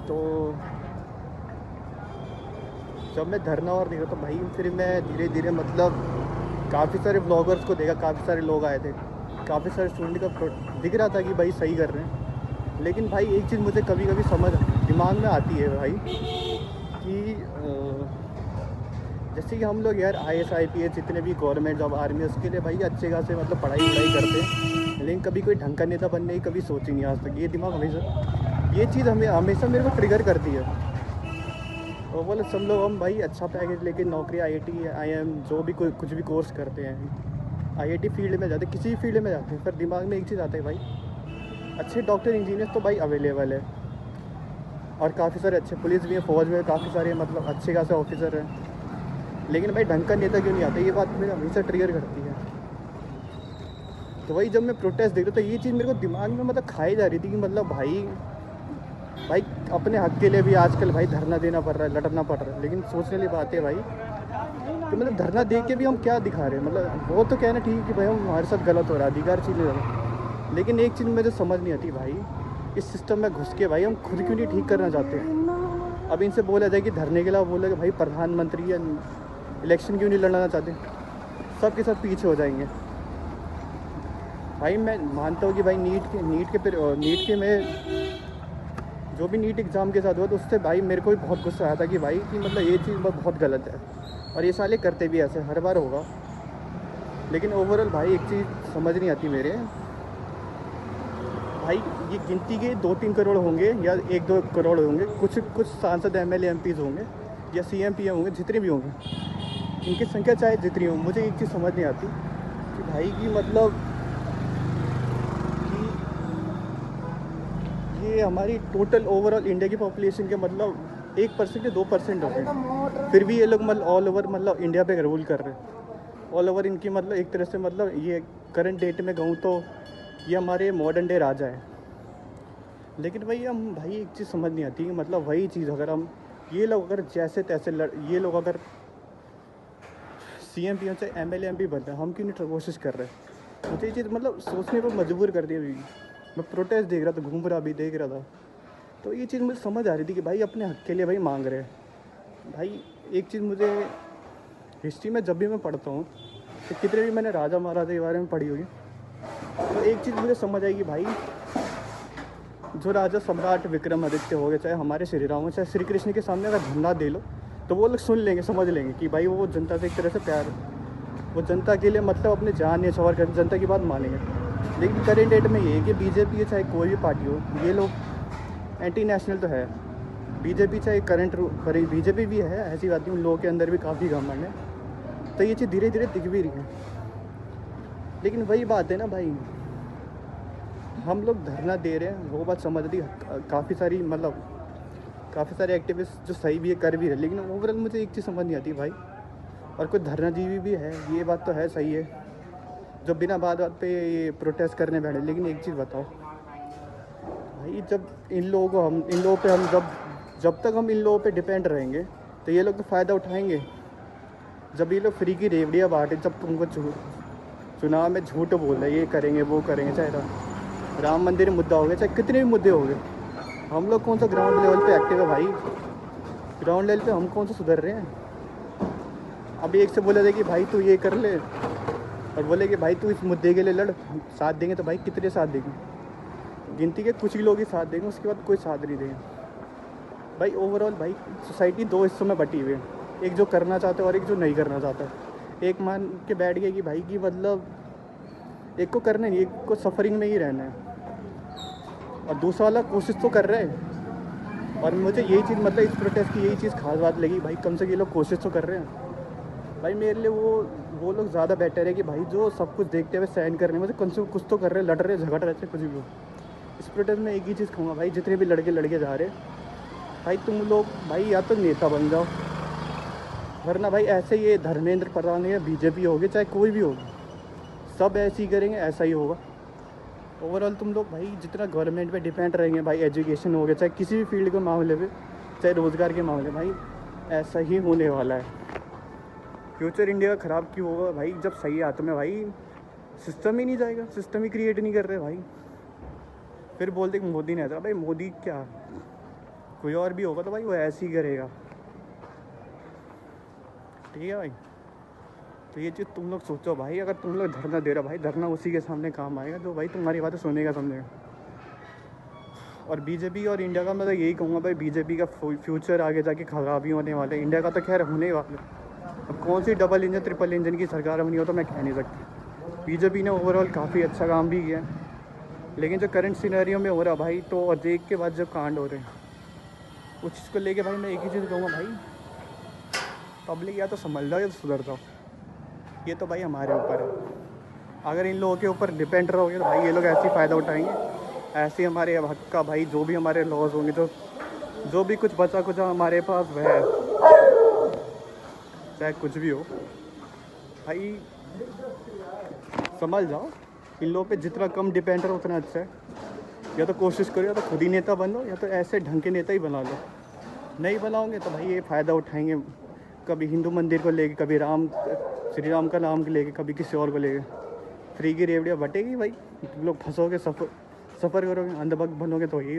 तो जब मैं धरना और देखा तो भाई फिर मैं धीरे धीरे मतलब काफ़ी सारे ब्लॉगर्स को देखा, काफ़ी सारे लोग आए थे, काफ़ी सारे स्टूडेंट का दिख रहा था कि भाई सही कर रहे हैं। लेकिन भाई एक चीज़ मुझे कभी कभी समझ दिमाग में आती है भाई कि जैसे कि हम लोग यार IAS IPS जितने भी गवर्नमेंट जॉब आर्मी उसके लिए भाई अच्छे खासे मतलब पढ़ाई करते हैं, लेकिन कभी कोई ढंग का नेता बनने की कभी सोची नहीं आज तक। ये दिमाग हमेशा ये चीज़ हमें हमेशा मेरे को ट्रिगर करती है। और बोले सब लोग हम भाई अच्छा पैकेज लेके नौकरी IIT IIM जो भी कोई कुछ भी कोर्स करते हैं, IIT फील्ड में जाते, किसी भी फील्ड में जाते हैं, पर दिमाग में एक चीज़ आता है भाई अच्छे डॉक्टर इंजीनियर तो भाई अवेलेबल है, और काफ़ी सारे अच्छे पुलिस भी हैं, फौज में काफ़ी सारे मतलब अच्छे खासे ऑफिसर हैं, लेकिन भाई ढंग का नेता क्यों नहीं आता? ये बात मेरे हमेशा ट्रिगर करती है। तो वही जब मैं प्रोटेस्ट देख रहा था ये चीज़ मेरे को दिमाग में मतलब खाई जा रही थी कि मतलब भाई भाई अपने हक के लिए भी आजकल भाई धरना देना पड़ रहा है, लड़ना पड़ रहा है, लेकिन सोचने वाली बात है भाई तो मतलब धरना दे के भी हम क्या दिखा रहे हैं? मतलब वो तो कहना ठीक है कि भाई हम हमारे साथ गलत हो रहा है, अधिकार चीज़ है, लेकिन एक चीज़ मुझे समझ नहीं आती भाई, इस सिस्टम में घुस के भाई हम खुद क्यों नहीं ठीक करना चाहते हैं? अब इनसे बोला जाए कि धरने के लिए बोले कि भाई प्रधानमंत्री या इलेक्शन क्यों नहीं लड़ना चाहते, सब के सब पीछे हो जाएंगे। भाई मैं मानता हूँ कि भाई नीट के मैं जो भी नीट एग्ज़ाम के साथ हुआ तो उससे भाई मेरे को भी बहुत गुस्सा आया था कि भाई कि मतलब ये चीज़ बहुत गलत है, और ये साले करते भी ऐसे हर बार होगा। लेकिन ओवरऑल भाई एक चीज़ समझ नहीं आती मेरे भाई, ये गिनती के 2-3 करोड़ होंगे या 1-2 करोड़ होंगे, कुछ सांसद MLA MPs होंगे या CM PM होंगे, जितने भी होंगे, इनकी संख्या चाहे जितनी हो, मुझे एक चीज़ समझ नहीं आती कि भाई की मतलब ये हमारी टोटल ओवरऑल इंडिया की पॉपुलेशन के मतलब 1% या 2% हो गए, फिर भी ये लोग मतलब ऑल ओवर मतलब इंडिया पे रूल कर रहे हैं। ऑल ओवर इनकी मतलब एक तरह से मतलब ये करंट डेट में कहूँ तो ये हमारे मॉडर्न डे राजा है। लेकिन भाई एक चीज़ समझ नहीं आती कि मतलब वही चीज़ अगर हम ये लोग अगर जैसे तैसे ये लोग अगर CM PM से MLA MP बनते हैं, हम क्यों नहीं कोशिश कर रहे? मुझे ये चीज़ मतलब सोचने पर मजबूर कर दी अभी। मैं प्रोटेस्ट देख रहा था, घूम रहा भी देख रहा था, तो ये चीज़ मुझे समझ आ रही थी कि भाई अपने हक के लिए भाई मांग रहे हैं। भाई एक चीज़ मुझे हिस्ट्री में जब भी मैं पढ़ता हूँ तो कितने भी मैंने राजा महाराजा के बारे में पढ़ी होगी, तो एक चीज़ मुझे समझ आएगी भाई, जो राजा सम्राट विक्रमादित्य हो गए, चाहे हमारे श्री राम हो, चाहे श्री कृष्ण के सामने अगर झंडा दे लो तो वो लोग सुन लेंगे, समझ लेंगे कि भाई वो जनता से एक तरह से प्यार है, वो जनता के लिए मतलब अपने जान न्यौछावर कर जनता की बात मानेंगे। लेकिन करेंट डेट में ये है कि BJP है चाहे कोई भी पार्टी हो, ये लोग एंटी नेशनल तो है। BJP चाहे करंट BJP भी है, ऐसी बात नहीं, उन लोगों के अंदर भी काफ़ी घमंड है, तो ये चीज़ धीरे धीरे दिख भी रही है। लेकिन वही बात है ना भाई, हम लोग धरना दे रहे हैं वो बात समझ रही, काफ़ी सारे एक्टिविस्ट जो सही भी है कर भी रहे, लेकिन ओवरऑल मुझे एक चीज़ समझ नहीं आती भाई, और कोई धरनाजीवी भी है, ये बात तो है, सही है, जो बिना बात पे ये प्रोटेस्ट करने बैठे। लेकिन एक चीज़ बताओ भाई, जब इन लोगों पे हम जब तक हम इन लोगों पे डिपेंड रहेंगे तो ये लोग तो फ़ायदा उठाएंगे। जब ये लोग फ्री की रेवड़ियाँ बांटे, जब तुमको चुनाव में झूठ बोल रहे ये करेंगे वो करेंगे, चाहे राम मंदिर मुद्दा हो गया, चाहे कितने भी मुद्दे हो गए, हम लोग कौन सा ग्राउंड लेवल पे एक्टिव है भाई? ग्राउंड लेवल पे हम कौन सा सुधर रहे हैं? अब एक से बोला जाए कि भाई तू ये कर ले, और बोले कि भाई तू इस मुद्दे के लिए लड़, साथ देंगे तो भाई कितने साथ देंगे? गिनती के कुछ ही लोग ही साथ देंगे, उसके बाद कोई साथ नहीं देंगे। भाई ओवरऑल भाई सोसाइटी 2 हिस्सों में बटी हुई है, एक जो करना चाहता है और एक जो नहीं करना चाहता है। एक मान के बैठ गया कि भाई की मतलब एक को करना नहीं, एक को सफरिंग में ही रहना है, और दूसरा वाला कोशिश तो कर रहा है। और मुझे यही चीज़ मतलब इस प्रोटेस्ट की यही चीज़ खास बात लगी भाई, कम से कम ये लोग कोशिश तो कर रहे हैं। भाई मेरे लिए वो लोग ज़्यादा बेटर है कि भाई जो सब कुछ देखते हुए साइन करने में से कम से कम कुछ तो कर रहे हैं, लड़ रहे, झगड़ रहे थे, कुछ भी हो। इस प्रोटेस्ट में एक ही चीज़ कहूँगा भाई, जितने भी लड़के जा रहे भाई, तुम लोग भाई या तो नेता बन जाओ, वरना भाई ऐसे ये धर्मेंद्र प्रधान या BJP होगी, चाहे कोई भी होगी, सब ऐसे ही करेंगे, ऐसा ही होगा। ओवरऑल तुम लोग भाई जितना गवर्नमेंट पे डिपेंड रहेंगे भाई, एजुकेशन हो गया, चाहे किसी भी फील्ड के मामले में, चाहे रोज़गार के मामले, भाई ऐसा ही होने वाला है। फ्यूचर इंडिया का ख़राब क्यों होगा भाई? जब सही हाथ में भाई सिस्टम ही नहीं जाएगा, सिस्टम ही क्रिएट नहीं कर रहे भाई। फिर बोलते कि मोदी नहीं आता, भाई मोदी क्या, कोई और भी होगा तो भाई वो ऐसे ही करेगा, ठीक है भाई। तो ये चीज़ तुम लोग सोचो भाई, अगर तुम लोग धरना दे रहे हो भाई, धरना उसी के सामने काम आएगा जो भाई तुम्हारी बातें सुनेगा समझेगा। और बीजेपी और इंडिया का मैं तो यही कहूँगा भाई, बीजेपी का फ्यूचर आगे जाके ख़राब ही होने वाला है, इंडिया का तो खैर होने ही वाला है। अब कौन सी डबल इंजन ट्रिपल इंजन की सरकार बनी हो तो मैं कह नहीं सकती। बीजेपी ने ओवरऑल काफ़ी अच्छा काम भी किया, लेकिन जो करंट सिनेरियो में हो रहा भाई, तो और एक के बाद जब कांड हो रहे हैं उस चीज़ को लेके भाई मैं एक ही चीज़ कहूँगा भाई, पब्लिक या तो समझ जाओ या तो सुधर जाओ। ये तो भाई हमारे ऊपर है। अगर इन लोगों के ऊपर डिपेंड रहोगे तो भाई ये लोग ऐसे ही फ़ायदा उठाएंगे, ऐसे ही हमारे हक का भाई जो भी हमारे लॉज होंगे, जो भी कुछ बचा कुछ हमारे पास वह है, चाहे कुछ भी हो भाई, समझ जाओ। इन लोगों पे जितना कम डिपेंड रहो उतना अच्छा है। या तो कोशिश करो, या तो खुद ही नेता बन लो, या तो ऐसे ढंग के नेता ही बना लो। नहीं बनाओगे तो भाई ये फ़ायदा उठाएंगे, कभी हिंदू मंदिर को लेके, कभी श्री राम का नाम लेके, कभी किसी और को लेके। फ्री की रेवड़ियाँ बटेगी भाई, तुम लोग फंसोगे, सफ़र करोगे, अंधभक्त बनोगे तो यही